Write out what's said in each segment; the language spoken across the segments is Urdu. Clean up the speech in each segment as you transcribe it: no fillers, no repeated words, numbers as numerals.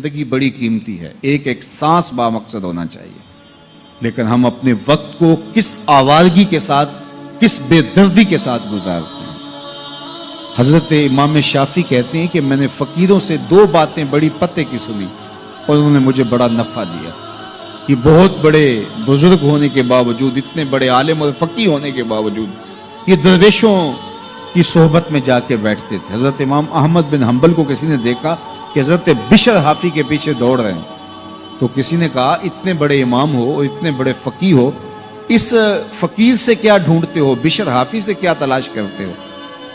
زندگی بڑی قیمتی ہے، ایک ایک سانس بامقصد ہونا چاہیے، لیکن ہم اپنے وقت کو کس آوارگی کے ساتھ، کس بے دردی کے ساتھ گزارتے ہیں۔ حضرت امام شافعی کہتے ہیں کہ میں نے فقیروں سے دو باتیں بڑی پتے کی سنی اور انہوں نے مجھے بڑا نفع دیا۔ یہ بہت بڑے بزرگ ہونے کے باوجود، اتنے بڑے عالم اور فقیہ ہونے کے باوجود یہ درویشوں کی صحبت میں جا کے بیٹھتے تھے۔ حضرت امام احمد بن حنبل کو کسی نے دیکھا کہ حضرت بشر حافی کے پیچھے دوڑ رہے ہیں، تو کسی نے کہا اتنے بڑے امام ہو اور اتنے بڑے فقیہ ہو، اس فقیر سے کیا ڈھونڈتے ہو، بشر حافی سے کیا تلاش کرتے ہو؟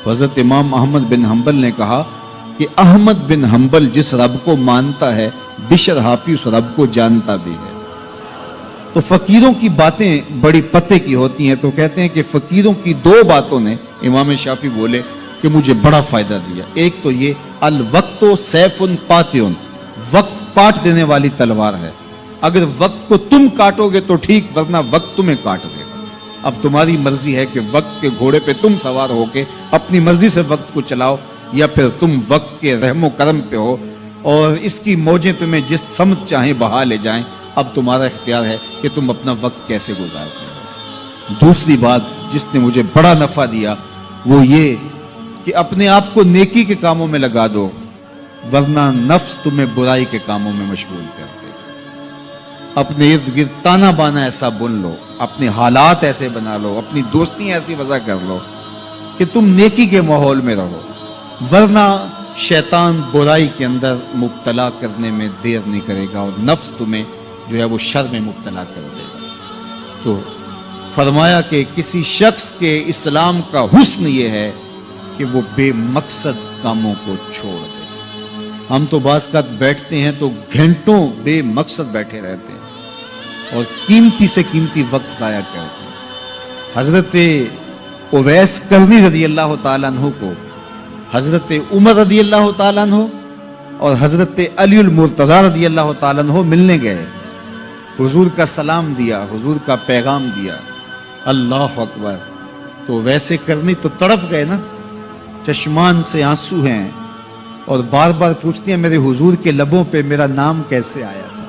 تو حضرت امام احمد بن حنبل نے کہا کہ احمد بن حنبل جس رب کو مانتا ہے، بشر حافی اس رب کو جانتا بھی ہے۔ تو فقیروں کی باتیں بڑی پتے کی ہوتی ہیں، تو کہتے ہیں کہ فقیروں کی دو باتوں نے، امام شافعی بولے، کہ مجھے بڑا فائدہ دیا۔ ایک تو یہ الوقت سیف قاطع، وقت کاٹ دینے والی تلوار ہے، اگر وقت کو تم کاٹو گے تو ٹھیک، ورنہ وقت تمہیں کاٹ دے گا۔ اب تمہاری مرضی ہے کہ وقت کے گھوڑے پہ تم سوار ہو کے اپنی مرضی سے وقت کو چلاؤ، یا پھر تم وقت کے رحم و کرم پہ ہو اور اس کی موجیں تمہیں جس سمت چاہیں بہا لے جائیں۔ اب تمہارا اختیار ہے کہ تم اپنا وقت کیسے گزارتے ہو۔ دوسری بات جس نے مجھے بڑا نفع دیا وہ یہ کہ اپنے آپ کو نیکی کے کاموں میں لگا دو، ورنہ نفس تمہیں برائی کے کاموں میں مشغول کرتے۔ اپنے ارد گرد تانا بانا ایسا بن لو، اپنے حالات ایسے بنا لو، اپنی دوستی ایسی وضع کر لو کہ تم نیکی کے ماحول میں رہو، ورنہ شیطان برائی کے اندر مبتلا کرنے میں دیر نہیں کرے گا اور نفس تمہیں جو ہے وہ شر میں مبتلا کر دے گا۔ تو فرمایا کہ کسی شخص کے اسلام کا حسن یہ ہے کہ وہ بے مقصد کاموں کو چھوڑ دے۔ ہم تو بعض اوقات بیٹھتے ہیں تو گھنٹوں بے مقصد بیٹھے رہتے ہیں اور قیمتی سے قیمتی وقت ضائع کرتے ہیں۔ حضرت اویس کرنی رضی اللہ تعالیٰ عنہ کو حضرت عمر رضی اللہ تعالیٰ عنہ اور حضرت علی المرتضیٰ رضی اللہ تعالیٰ عنہ ملنے گئے، حضور کا سلام دیا، حضور کا پیغام دیا، اللہ اکبر۔ تو ویسے کرنی تو تڑپ گئے نا، چشمان سے آنسو ہیں اور بار بار پوچھتی ہیں میرے حضور کے لبوں پہ میرا نام کیسے آیا تھا۔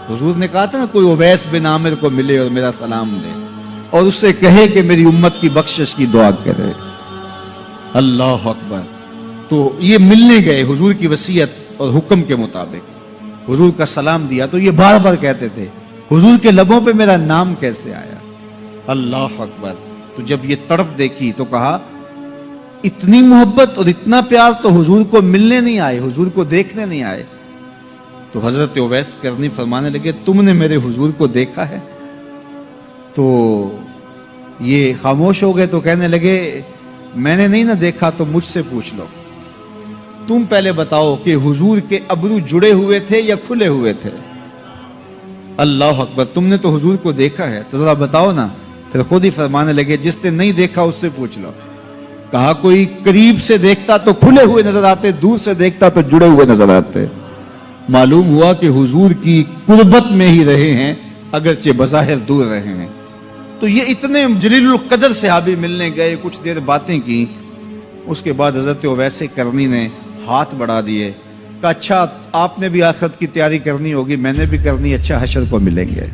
حضور نے کہا تھا نا کوئی اویس بن عامر کو ملے اور میرا سلام دے اور اس سے کہے کہ میری امت کی بخشش کی دعا کرے، اللہ اکبر۔ تو یہ ملنے گئے حضور کی وصیت اور حکم کے مطابق، حضور کا سلام دیا، تو یہ بار بار کہتے تھے حضور کے لبوں پہ میرا نام کیسے آیا، اللہ اکبر۔ تو جب یہ تڑپ دیکھی تو کہا اتنی محبت اور اتنا پیار تو حضور کو ملنے نہیں آئے، حضور کو دیکھنے نہیں آئے۔ تو حضرت اویس کرنی فرمانے لگے تم نے میرے حضور کو دیکھا ہے؟ تو یہ خاموش ہو گئے، تو کہنے لگے میں نے نہیں نہ دیکھا تو مجھ سے پوچھ لو، تم پہلے بتاؤ کہ حضور کے ابرو جڑے ہوئے تھے یا کھلے ہوئے تھے؟ اللہ اکبر، تم نے تو حضور کو دیکھا ہے تو ذرا بتاؤ نا۔ پھر خود ہی فرمانے لگے جس نے نہیں دیکھا اس سے پوچھ لو۔ کہا کوئی قریب سے دیکھتا تو کھلے ہوئے نظر آتے، دور سے دیکھتا تو جڑے ہوئے نظر آتے۔ معلوم ہوا کہ حضور کی قربت میں ہی رہے ہیں اگرچہ بظاہر دور رہے ہیں۔ تو یہ اتنے جلیل القدر صحابی ملنے گئے، کچھ دیر باتیں کی، اس کے بعد حضرت اویس کرنی نے ہاتھ بڑھا دیے، کہا اچھا آپ نے بھی آخرت کی تیاری کرنی ہوگی، میں نے بھی کرنی، اچھا حشر کو ملیں گے۔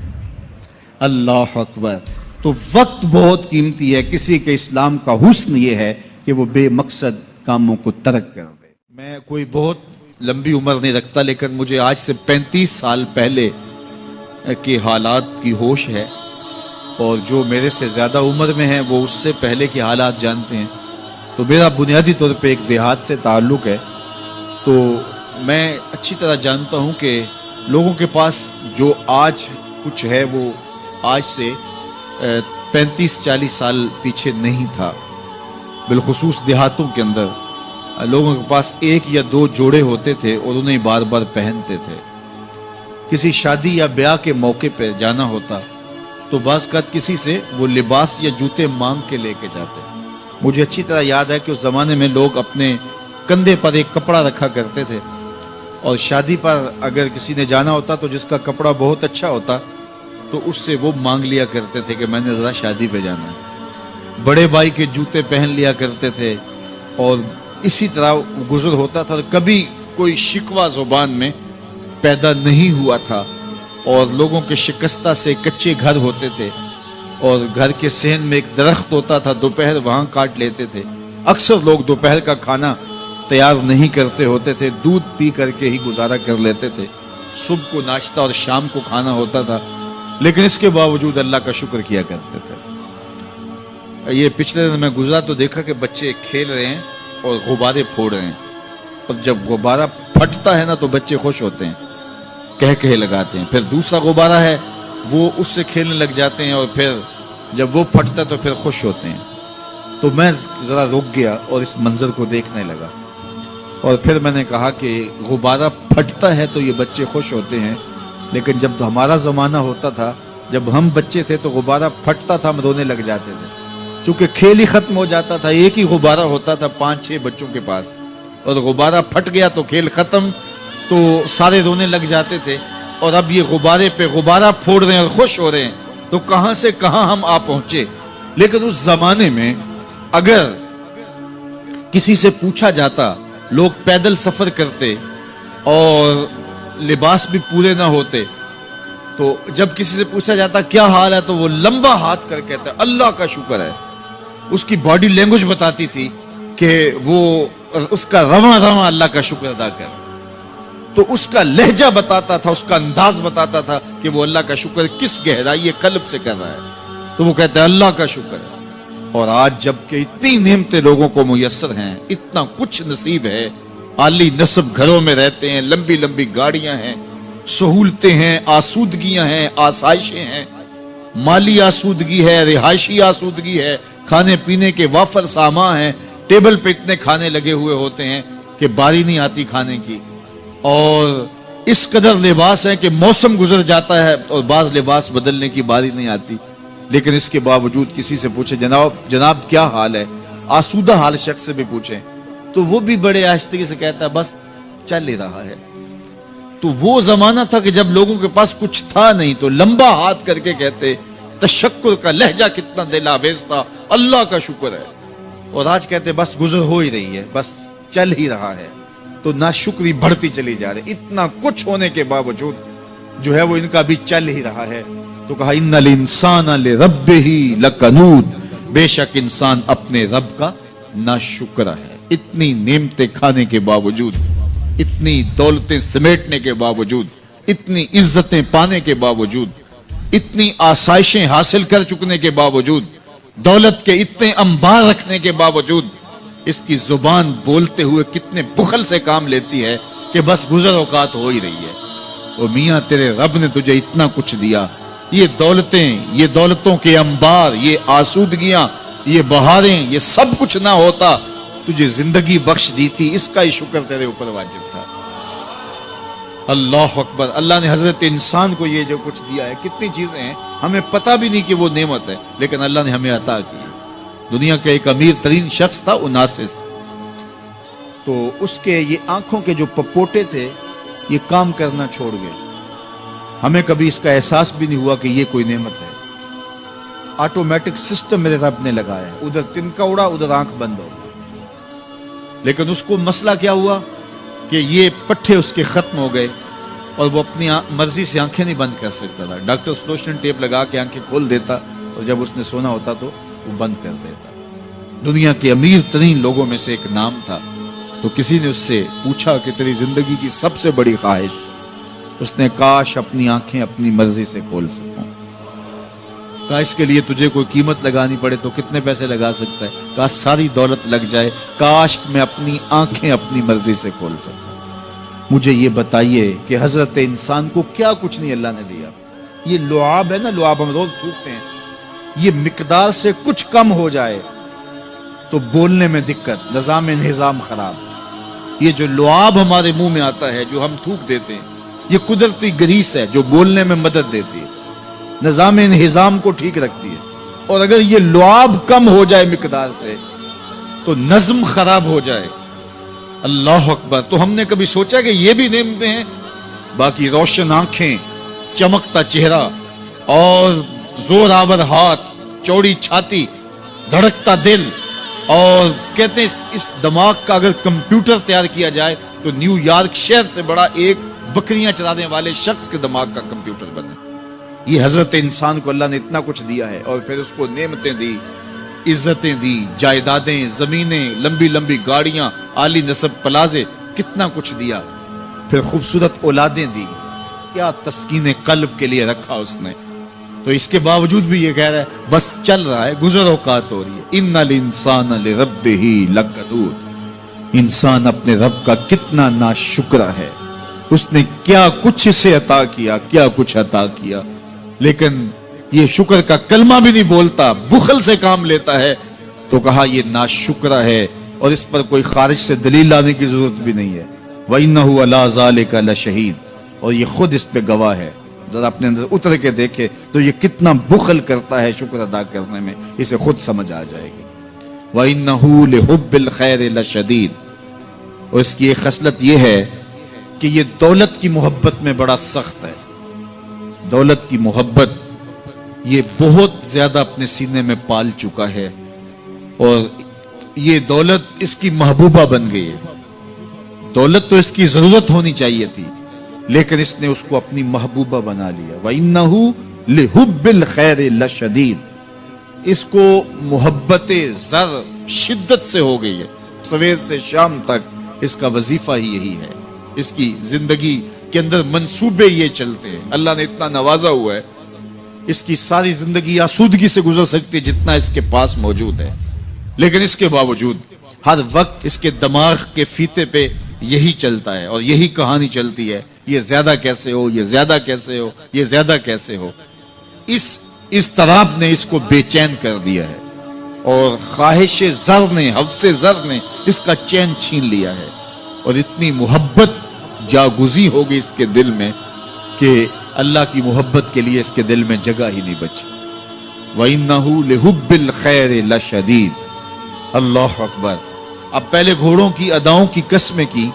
اللہ اکبر۔ تو وقت بہت قیمتی ہے، کسی کے اسلام کا حسن یہ ہے کہ وہ بے مقصد کاموں کو ترک کر دے۔ میں کوئی بہت لمبی عمر نہیں رکھتا، لیکن مجھے آج سے 35 سال پہلے کے حالات کی ہوش ہے، اور جو میرے سے زیادہ عمر میں ہیں وہ اس سے پہلے کے حالات جانتے ہیں۔ تو میرا بنیادی طور پہ ایک دیہات سے تعلق ہے، تو میں اچھی طرح جانتا ہوں کہ لوگوں کے پاس جو آج کچھ ہے وہ آج سے 35-40 سال پیچھے نہیں تھا۔ بالخصوص دیہاتوں کے اندر لوگوں کے پاس ایک یا دو جوڑے ہوتے تھے اور انہیں بار بار پہنتے تھے۔ کسی شادی یا بیاہ کے موقع پہ جانا ہوتا تو بعض اوقات کسی سے وہ لباس یا جوتے مانگ کے لے کے جاتے۔ مجھے اچھی طرح یاد ہے کہ اس زمانے میں لوگ اپنے کندھے پر ایک کپڑا رکھا کرتے تھے، اور شادی پر اگر کسی نے جانا ہوتا تو جس کا کپڑا بہت اچھا ہوتا تو اس سے وہ مانگ لیا کرتے تھے کہ میں نے ذرا شادی پہ جانا ہے۔ بڑے بھائی کے جوتے پہن لیا کرتے تھے، اور اسی طرح گزر ہوتا تھا۔ کبھی کوئی شکوہ زبان میں پیدا نہیں ہوا تھا اور لوگوں کے شکستہ سے کچے گھر ہوتے تھے اور گھر کے صحن میں ایک درخت ہوتا تھا، دوپہر وہاں کاٹ لیتے تھے. اکثر لوگ دوپہر کا کھانا تیار نہیں کرتے ہوتے تھے، دودھ پی کر کے ہی گزارا کر لیتے تھے. صبح کو ناشتہ اور شام کو کھانا ہوتا تھا، لیکن اس کے باوجود اللہ کا شکر کیا کرتے تھے. یہ پچھلے دن میں گزرا تو دیکھا کہ بچے کھیل رہے ہیں اور غبارے پھوڑ رہے ہیں، اور جب غبارہ پھٹتا ہے نا تو بچے خوش ہوتے ہیں، کہہ لگاتے ہیں. پھر دوسرا غبارہ ہے وہ اس سے کھیلنے لگ جاتے ہیں، اور پھر جب وہ پھٹتا ہے تو پھر خوش ہوتے ہیں. تو میں ذرا رک گیا اور اس منظر کو دیکھنے لگا، اور پھر میں نے کہا کہ غبارہ پھٹتا ہے تو یہ بچے خوش ہوتے ہیں، لیکن جب ہمارا زمانہ ہوتا تھا، جب ہم بچے تھے تو غبارہ پھٹتا تھا، ہم رونے لگ جاتے تھے، کیونکہ کھیل ہی ختم ہو جاتا تھا. ایک ہی غبارہ ہوتا تھا 5-6 بچوں کے پاس، اور غبارہ پھٹ گیا تو کھیل ختم، تو سارے رونے لگ جاتے تھے. اور اب یہ غبارے پہ غبارہ پھوڑ رہے ہیں اور خوش ہو رہے ہیں، تو کہاں سے کہاں ہم آ پہنچے. لیکن اس زمانے میں اگر کسی سے پوچھا جاتا، لوگ پیدل سفر کرتے اور لباس بھی پورے نہ ہوتے، تو جب کسی سے پوچھا جاتا کیا حال ہے تو وہ لمبا ہاتھ کر کہتا ہے اللہ کا شکر ہے. اس کی باڈی لینگویج بتاتی تھی کہ وہ اس کا رواں رواں اللہ کا شکر ادا کر. تو اس کا لہجہ بتاتا تھا، اس کا انداز بتاتا تھا کہ وہ اللہ کا شکر کس گہرائی قلب سے کر رہا ہے. تو وہ کہتا ہے اللہ کا شکر ہے. اور آج جب کہ اتنی نعمتیں لوگوں کو میسر ہیں، اتنا کچھ نصیب ہے، عالی نصب گھروں میں رہتے ہیں، لمبی لمبی گاڑیاں ہیں، سہولتیں ہیں، آسودگیاں ہیں، آسائشیں ہیں، مالی آسودگی ہے، رہائشی آسودگی ہے، کھانے پینے کے وافر سامان ہیں، ٹیبل پہ اتنے کھانے لگے ہوئے ہوتے ہیں کہ باری نہیں آتی کھانے کی. اور اس قدر لباس ہے کہ موسم گزر جاتا ہے اور بعض لباس بدلنے کی باری نہیں آتی. لیکن اس کے باوجود کسی سے پوچھے جناب کیا حال ہے، آسودہ حال شخص سے بھی پوچھیں تو وہ بھی بڑے آہستگی سے کہتا ہے بس چل ہی رہا ہے. تو وہ زمانہ تھا کہ جب لوگوں کے پاس کچھ تھا نہیں تو لمبا ہاتھ کر کے کہتے، تشکر کا لہجہ کتنا دل آویز تھا، اللہ کا شکر ہے. اور آج کہتے بس گزر ہو ہی رہی ہے، بس چل ہی رہا ہے. تو ناشکری بڑھتی چلی جا رہی. اتنا کچھ ہونے کے باوجود جو ہے وہ ان کا بھی چل ہی رہا ہے. تو کہا ان الانسان لربہ لکنود، بے شک انسان اپنے رب کا ناشکر ہے. اتنی نعمتیں کھانے کے باوجود، اتنی دولتیں سمیٹنے کے باوجود، اتنی عزتیں پانے کے باوجود، اتنی آسائشیں حاصل کر چکنے کے باوجود، دولت کے اتنے انبار رکھنے کے باوجود، اس کی زبان بولتے ہوئے کتنے بخل سے کام لیتی ہے کہ بس گزر اوقات ہو ہی رہی ہے. اور میاں تیرے رب نے تجھے اتنا کچھ دیا، یہ دولتیں، یہ دولتوں کے انبار، یہ آسودگیاں، یہ بہاریں، یہ سب کچھ نہ ہوتا، تجھے زندگی بخش دی تھی، اس کا ہی شکر تیرے اوپر واجب تھا. اللہ اکبر. اللہ نے حضرت انسان کو یہ جو کچھ دیا ہے، کتنی چیزیں ہیں ہمیں پتہ بھی نہیں کہ وہ نعمت ہے، لیکن اللہ نے ہمیں عطا کی. دنیا کا ایک امیر ترین شخص تھا اوناسس، تو اس کے یہ آنکھوں کے جو پپوٹے تھے یہ کام کرنا چھوڑ گئے. ہمیں کبھی اس کا احساس بھی نہیں ہوا کہ یہ کوئی نعمت ہے. آٹومیٹک سسٹم میرے رب نے لگایا ہے، ادھر تنکا اڑا ادھر آنکھ بند ہو گئی. لیکن اس کو مسئلہ کیا ہوا کہ یہ پٹھے اس کے ختم ہو گئے اور وہ اپنی مرضی سے آنکھیں نہیں بند کر سکتا تھا. ڈاکٹر سلوشن ٹیپ لگا کے آنکھیں کھول دیتا اور جب اس نے سونا ہوتا تو وہ بند کر دیتا. دنیا کے امیر ترین لوگوں میں سے ایک نام تھا. تو کسی نے اس سے پوچھا کہ تیری زندگی کی سب سے بڑی خواہش؟ اس نے کاش اپنی آنکھیں اپنی مرضی سے کھول سکوں. کہا اس کے لیے تجھے کوئی قیمت لگانی پڑے تو کتنے پیسے لگا سکتا ہے؟ کہا ساری دولت لگ جائے، کاش میں اپنی آنکھیں اپنی مرضی سے کھول سکوں. مجھے یہ بتائیے کہ حضرت انسان کو کیا کچھ نہیں اللہ نے دیا. یہ لعاب ہے نا، لعاب ہم روز پھونکتے ہیں، یہ مقدار سے کچھ کم ہو جائے تو بولنے میں دقت، نظام انہضام خراب. یہ جو لعاب ہمارے منہ میں آتا ہے جو ہم تھوک دیتے ہیں، یہ قدرتی گریس ہے جو بولنے میں مدد دیتی ہے، نظام انہضام کو ٹھیک رکھتی ہے. اور اگر یہ لعاب کم ہو جائے مقدار سے تو نظم خراب ہو جائے. اللہ اکبر. تو ہم نے کبھی سوچا کہ یہ بھی نعمتیں ہیں؟ باقی روشن آنکھیں، چمکتا چہرہ اور زور آور ہاتھ، چوڑی چھاتی، دھڑکتا دل، اور کہتے ہیں اس دماغ کا اگر کمپیوٹر تیار کیا جائے تو نیو یارک شہر سے بڑا ایک بکریاں چرانے والے شخص کے دماغ کا کمپیوٹر بنے. یہ حضرت انسان کو اللہ نے اتنا کچھ دیا ہے اور پھر اس کو نعمتیں دی, عزتیں دی, جائیدادیں, زمینیں, لمبی لمبی گاڑیاں, عالی نسب پلازے, کتنا کچھ دیا. پھر خوبصورت اولادیں دی, کیا تسکین قلب کے لیے رکھا اس نے. تو اس کے باوجود بھی یہ کہہ رہا ہے بس چل رہا ہے, گزر اوقات ہو رہی ہے. ان الانسان لربہ لکنود, انسان اپنے رب کا کتنا ناشکرا ہے. اس نے کیا کچھ اسے عطا کیا, کیا کچھ عطا کیا, لیکن یہ شکر کا کلمہ بھی نہیں بولتا, بخل سے کام لیتا ہے. تو کہا یہ ناشکرا ہے اور اس پر کوئی خارج سے دلیل لانے کی ضرورت بھی نہیں ہے. وَإِنَّهُ عَلَىٰ ذَلِكَ لَشَهِيدٌ, اور یہ خود اس پہ گواہ ہے. ذرا اپنے اندر اتر کے دیکھے تو یہ کتنا بخل کرتا ہے شکر ادا کرنے میں, اسے خود سمجھ آ جائے گی. وَإِنَّهُ لِحُبِّ الْخَيْرِ لَشَدِيدٌ, اور اس کی ایک خصلت یہ ہے کہ یہ دولت کی محبت میں بڑا سخت ہے. دولت کی محبت یہ بہت زیادہ اپنے سینے میں پال چکا ہے اور یہ دولت اس کی محبوبہ بن گئی ہے. دولت تو اس کی ضرورت ہونی چاہیے تھی لیکن اس نے اس کو اپنی محبوبہ بنا لیا. وَإِنَّهُ لِحُبِّ الْخَيْرِ لَشَدِيدٌ, اس کو محبت زر شدت سے ہو گئی ہے. سویر سے شام تک اس کا وظیفہ ہی یہی ہے. اس کی زندگی کے اندر منصوبے یہ چلتے ہیں. اللہ نے اتنا نوازا ہوا ہے, اس کی ساری زندگی آسودگی سے گزر سکتی ہے جتنا اس کے پاس موجود ہے, لیکن اس کے باوجود ہر وقت اس کے دماغ کے فیتے پہ یہی چلتا ہے اور یہی کہانی چلتی ہے, یہ زیادہ کیسے ہو, یہ زیادہ کیسے ہو, یہ زیادہ کیسے ہو. اس اضطراب نے اس کو بے چین کر دیا ہے اور خواہش زر نے, حوث زر نے اس کا چین چھین لیا ہے اور اتنی محبت جاگزی ہوگی اس کے دل میں کہ اللہ کی محبت کے لیے اس کے دل میں جگہ ہی نہیں بچی. وَإِنَّهُ لِحُبِّ الْخَيْرِ لَشَدِيدٌ. اللہ اکبر. اب پہلے گھوڑوں کی اداؤں کی قسمیں کی,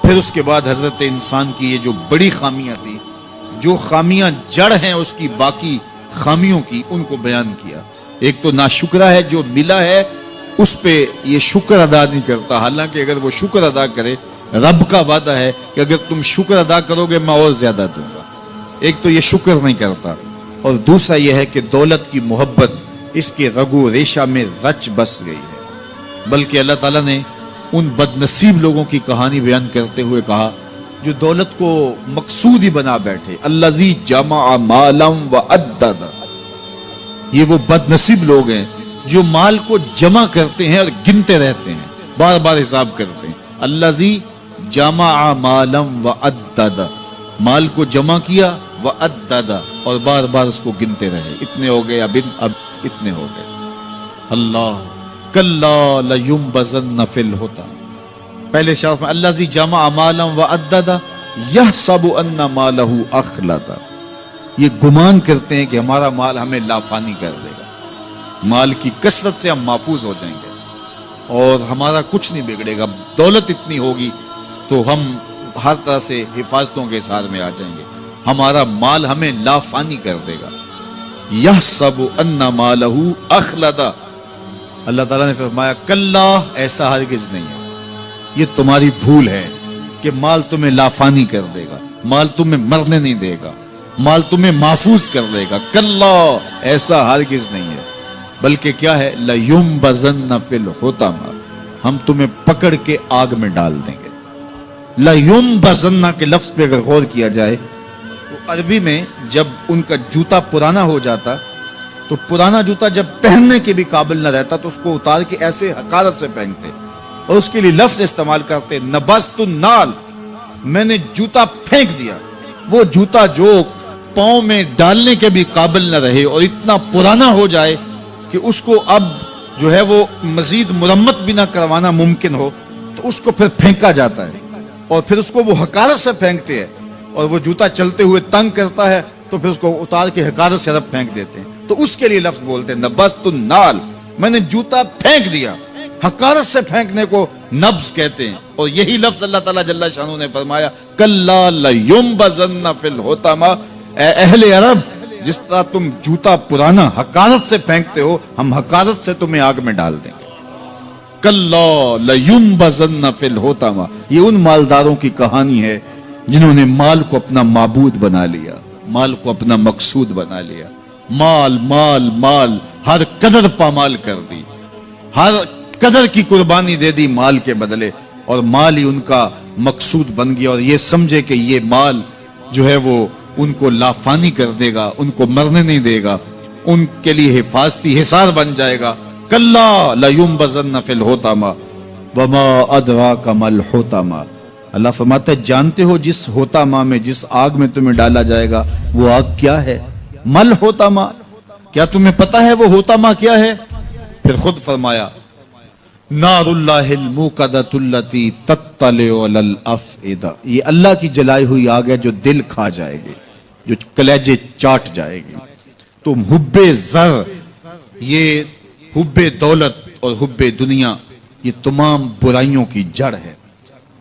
پھر اس کے بعد حضرت انسان کی یہ جو بڑی خامیاں تھی, جو خامیاں جڑ ہیں اس کی باقی خامیوں کی, ان کو بیان کیا. ایک تو ناشکرا ہے, جو ملا ہے اس پہ یہ شکر ادا نہیں کرتا, حالانکہ اگر وہ شکر ادا کرے, رب کا وعدہ ہے کہ اگر تم شکر ادا کرو گے میں اور زیادہ دوں گا. ایک تو یہ شکر نہیں کرتا, اور دوسرا یہ ہے کہ دولت کی محبت اس کے رگو ریشہ میں رچ بس گئی ہے. بلکہ اللہ تعالیٰ نے ان بد نصیب لوگوں کی کہانی بیان کرتے ہوئے کہا جو دولت کو مقصود ہی بنا بیٹھے. الذی جمع مالا وعدد, یہ وہ بد نصیب لوگ ہیں جو مال کو جمع کرتے ہیں اور گنتے رہتے ہیں, بار بار حساب کرتے ہیں. الذی جمع مالا وعدد, مال کو جمع کیا, وعدد, اور بار بار اس کو گنتے رہے, اتنے ہو گئے, اب اتنے ہو گئے. اللہ کلا لینبذن فی الحطام. پہلے شرف میں الذی جمع مالا وعدد یحسب ان مالہ اخلد, یہ گمان کرتے ہیں کہ ہمارا مال ہمیں لافانی کر دے گا, مال کی کثرت سے ہم محفوظ ہو جائیں گے اور ہمارا کچھ نہیں بگڑے گا. دولت اتنی ہوگی تو ہم ہر طرح سے حفاظتوں کے ساتھ میں آ جائیں گے, ہمارا مال ہمیں لافانی کر دے گا. یحسب ان مالہ اخلد. اللہ تعالیٰ نے فرمایا کلا, ایسا ہرگز نہیں ہے, یہ تمہاری بھول ہے کہ مال تمہیں لافانی کر دے گا, مال تمہیں مرنے نہیں دے گا, مال تمہیں محفوظ کر دے گا. کلا, ایسا ہرگز نہیں ہے, بلکہ کیا ہے, لَيُنبَذَنَّ فِي الْحُطَمَةِ, ہم تمہیں پکڑ کے آگ میں ڈال دیں گے. لَيُنبَذَنَّ کے لفظ پہ اگر غور کیا جائے تو عربی میں جب ان کا جوتا پرانا ہو جاتا تو پرانا جوتا جب پہننے کے بھی قابل نہ رہتا تو اس کو اتار کے ایسے حقارت سے پہنتے اور اس کے لیے لفظ استعمال کرتے نبذت النال, میں نے جوتا پھینک دیا. وہ جوتا جو پاؤں میں ڈالنے کے بھی قابل نہ رہے اور اتنا پرانا ہو جائے کہ اس کو اب جو ہے وہ مزید مرمت بھی نہ کروانا ممکن ہو, تو اس کو پھر پھینکا جاتا ہے اور پھر اس کو وہ حقارت سے پھینکتے ہیں, اور وہ جوتا چلتے ہوئے تنگ کرتا ہے تو پھر اس کو اتار کے حقارت سے رب پھینک دیتے ہیں. تو اس کے لیے لفظ بولتے ہیں نبذت النال, میں نے جوتا پھینک دیا. حقارت سے پھینکنے کو نبض کہتے ہیں, اور یہی لفظ اللہ تعالیٰ جل شانہ نے فرمایا کلا لینبذن فی الحطمہ. اے اہل عرب, جس طرح تم جوتا پرانا حقارت سے پھینکتے ہو, ہم حقارت سے تمہیں آگ میں ڈال دیں گے. کلا لینبذن فی الحطمہ, یہ ان مالداروں کی کہانی ہے جنہوں نے مال کو اپنا معبود بنا لیا، مال کو اپنا مقصود بنا لیا، مال مال مال، ہر قدر پامال کر دی، ہر قدر کی قربانی دے دی مال کے بدلے، اور مال ہی ان کا مقصود بن گیا، اور یہ سمجھے کہ یہ مال جو ہے وہ ان کو لافانی کر دے گا، ان کو مرنے نہیں دے گا، ان کے لیے حفاظتی حصار بن جائے گا۔ کلا لینبذن فی الحطمہ وما ادراک ما الحطمہ۔ اللہ فرماتا ہے جانتے ہو جس حطمہ میں، جس آگ میں تمہیں ڈالا جائے گا وہ آگ کیا ہے؟ مل حطمہ، کیا تمہیں پتا ہے وہ حطمہ کیا ہے؟ پھر خود فرمایا نار اللہ الموقدۃ التی تطلع علی الافئدہ، یہ اللہ کی جلائی ہوئی آگ ہے جو دل کھا جائے گی، جو کلیجے چاٹ جائے گی۔ تو حب زر، یہ حب دولت اور حب دنیا، یہ تمام برائیوں کی جڑ ہے۔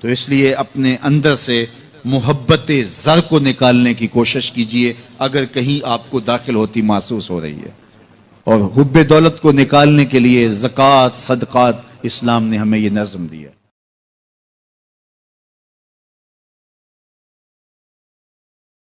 تو اس لیے اپنے اندر سے محبت زر کو نکالنے کی کوشش کیجئے اگر کہیں آپ کو داخل ہوتی محسوس ہو رہی ہے، اور حب دولت کو نکالنے کے لیے زکوٰۃ، صدقات، اسلام نے ہمیں یہ نظم دیا۔